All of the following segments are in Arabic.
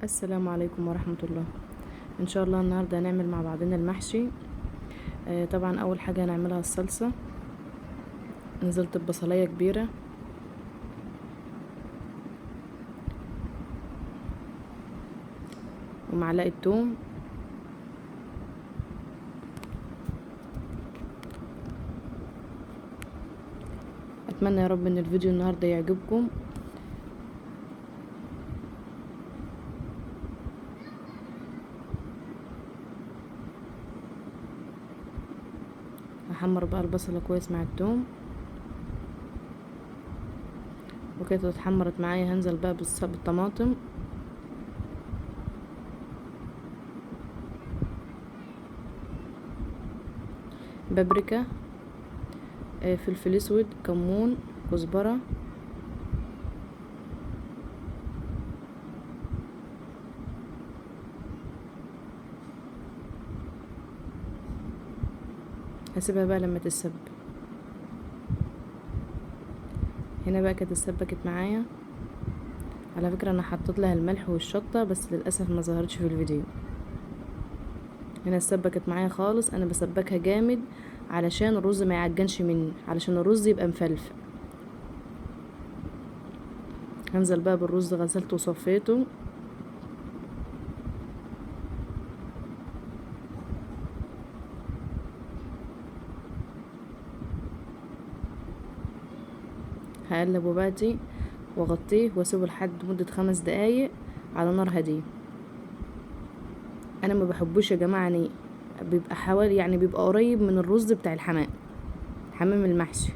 السلام عليكم ورحمة الله. ان شاء الله النهاردة هنعمل مع بعضنا المحشي. طبعا اول حاجة هنعملها الصلصة. نزلت ببصلاية كبيرة ومعلقة توم اتمنى يا رب ان الفيديو النهاردة يعجبكم. هحمر بقى البصلة كويس مع التوم وكده اتحمرت معايا. هنزل بقى بالطماطم بابريكا، فلفل اسود، كمون، كزبرة، هسيبها بقى لما تتسبك. هنا بقى كانت اتسبكت معايا. على فكرة انا حطيت لها الملح والشطة بس للاسف ما ظهرتش في الفيديو. هنا اتسبكت معايا خالص. انا بسبكها جامد علشان الرز ما يعجنش مني، علشان الرز يبقى مفلفل. هنزل بقى بالرز، غسلته وصفيته. هقلبه بقى واغطيه واسيبه لحد مدة 5 دقايق على نار هادية. انا ما بحبوش يا جماعة، يعني بيبقى حوالي، يعني بيبقى قريب من الرز بتاع حمام المحشي.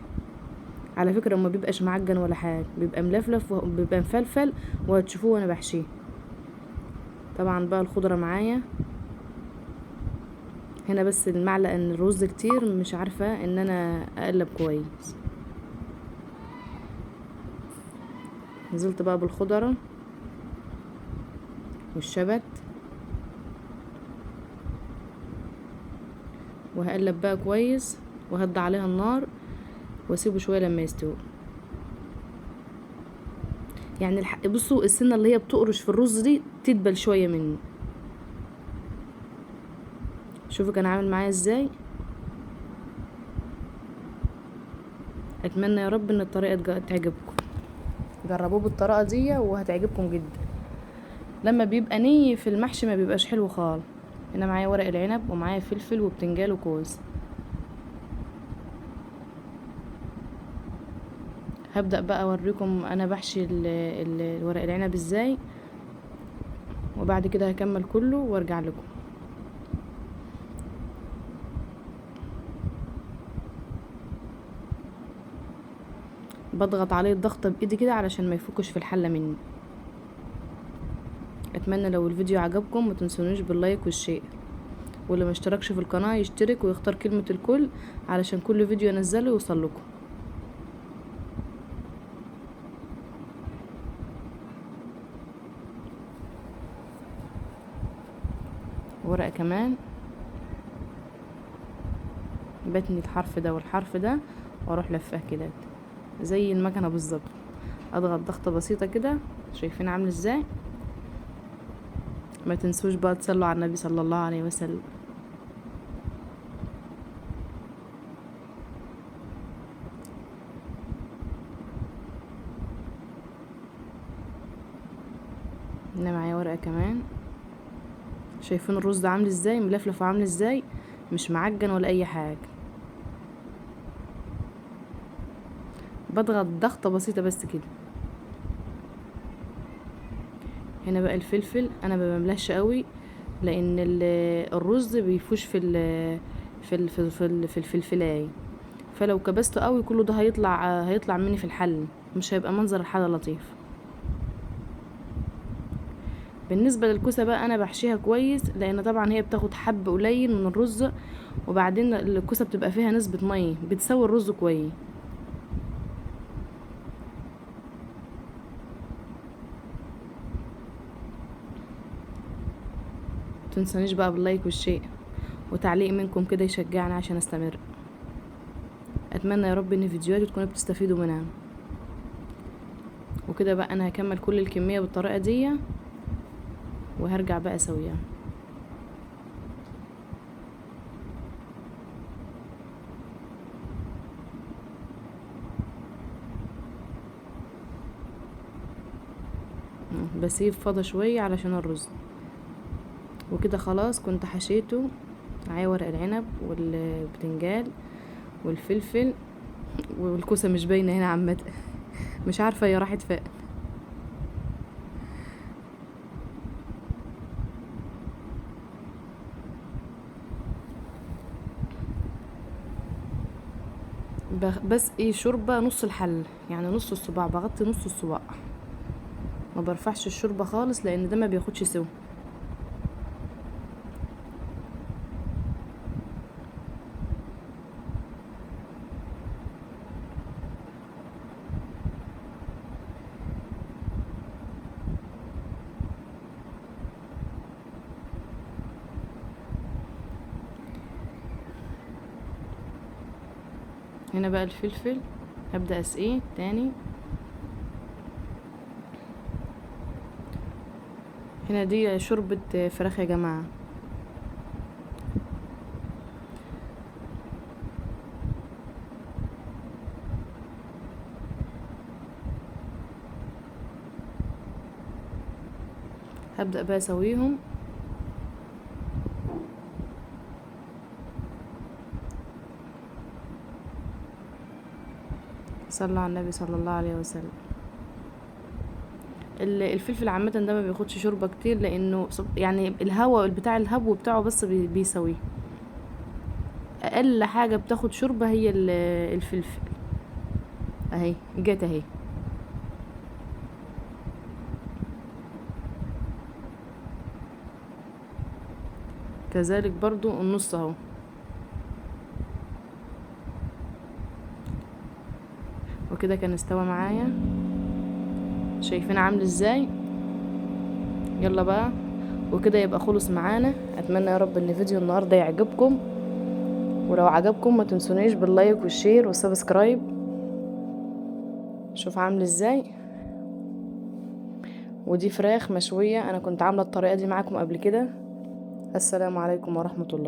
على فكرة ما بيبقاش معجن ولا حاجة، بيبقى ملفلف وبيبقى مفلفل وهتشوفوه وانا بحشيه. طبعا بقى الخضرة معايا هنا، بس المعلقة ان الرز كتير مش عارفة ان انا اقلب كويس. نزلت بقى بالخضرة والشبت وهقلب بقى كويس وهدي عليها النار واسيبه شويه لما يستوي. يعني بصوا السنه اللي هي بتقرش في الرز دي تدبل شويه منه. شوفوا كان عامل معايا ازاي. اتمنى يا رب ان الطريقه تعجبكم. جربوه بالطريقه دي وهتعجبكم جدا. لما بيبقى ني في المحشي ما بيبقاش حلو خالص. هنا معايا ورق العنب ومعايا فلفل وبتنجان وكوز. هبدأ بقى اوريكم انا بحشي ورق العنب ازاي، وبعد كده هكمل كله وارجع لكم. بضغط عليه الضغطة بايدي كده علشان ما يفكش في الحلة مني. اتمنى لو الفيديو عجبكم ما تنسونيش باللايك والشير، واللي ما اشتركش في القناة يشترك ويختار كلمة الكل علشان كل فيديو انزله يوصل لكم. ورقة كمان بتني الحرف ده والحرف ده واروح لفاه كده زي المكنة بالظبط. اضغط ضغطة بسيطة كده. شايفين عامل ازاي؟ ما تنسوش بقى تصلوا على النبي صلى الله عليه وسلم. هنا معايا ورقة كمان. شايفين الرز ده عامل ازاي؟ ملفلف وعامل ازاي، مش معجن ولا اي حاجة. بضغط ضغطة بسيطة بس كده. هنا بقى الفلفل انا ما بملاش قوي لان الرز بيفوش في الفلفلايه، فلو كبسته قوي كله ده هيطلع مني في الحل، مش هيبقى منظر الحلة لطيف. بالنسبة للكوسة بقى انا بحشيها كويس لان طبعا هي بتاخد حب قليل من الرز، وبعدين الكوسة بتبقى فيها نسبة مية بتسوي الرز كويس. متنسونيش بقى باللايك والشير وتعليق منكم كده يشجعني عشان استمر. اتمنى يا رب ان فيديوهاتي تكونوا بتستفيدوا منها. وكده بقى انا هكمل كل الكمية بالطريقة دي وهرجع بقى اسويها. بسيب فضى شوية علشان الرز. وكده خلاص كنت حشيته. معايا ورق العنب والبتنجان والفلفل والكوسة مش باينة هنا عامة. مش عارفة هي راحت فين. بس ايه شوربة نص الحل، يعني نص الصباع، بغطي نص الصباع، ما برفعش الشوربة خالص لان ده ما بياخدش سوا. هنا بقى الفلفل هبدأ اسقيه تاني. هنا دي شوربة فراخ يا جماعة. هبدأ بقى اسويهم. صلى على النبي صلى الله عليه وسلم. الفلفل عامة ده ما بياخدش شوربة كتير لانه يعني الهواء بتاع الهبو بتاعه بس بيسويه. اقل حاجة بتاخد شوربة هي الفلفل. اهي جت اهي. كذلك برضو النص اهو. وكده كان استوى معايا. شايفين عامل ازاي؟ يلا بقى. وكده يبقى خلص معانا. اتمنى يا رب ان فيديو النهارده يعجبكم، ولو عجبكم ما تنسونيش باللايك والشير والسبسكرايب. شوف عامل ازاي. ودي فراخ مشوية، انا كنت عاملة الطريقة دي معاكم قبل كده. السلام عليكم ورحمة الله.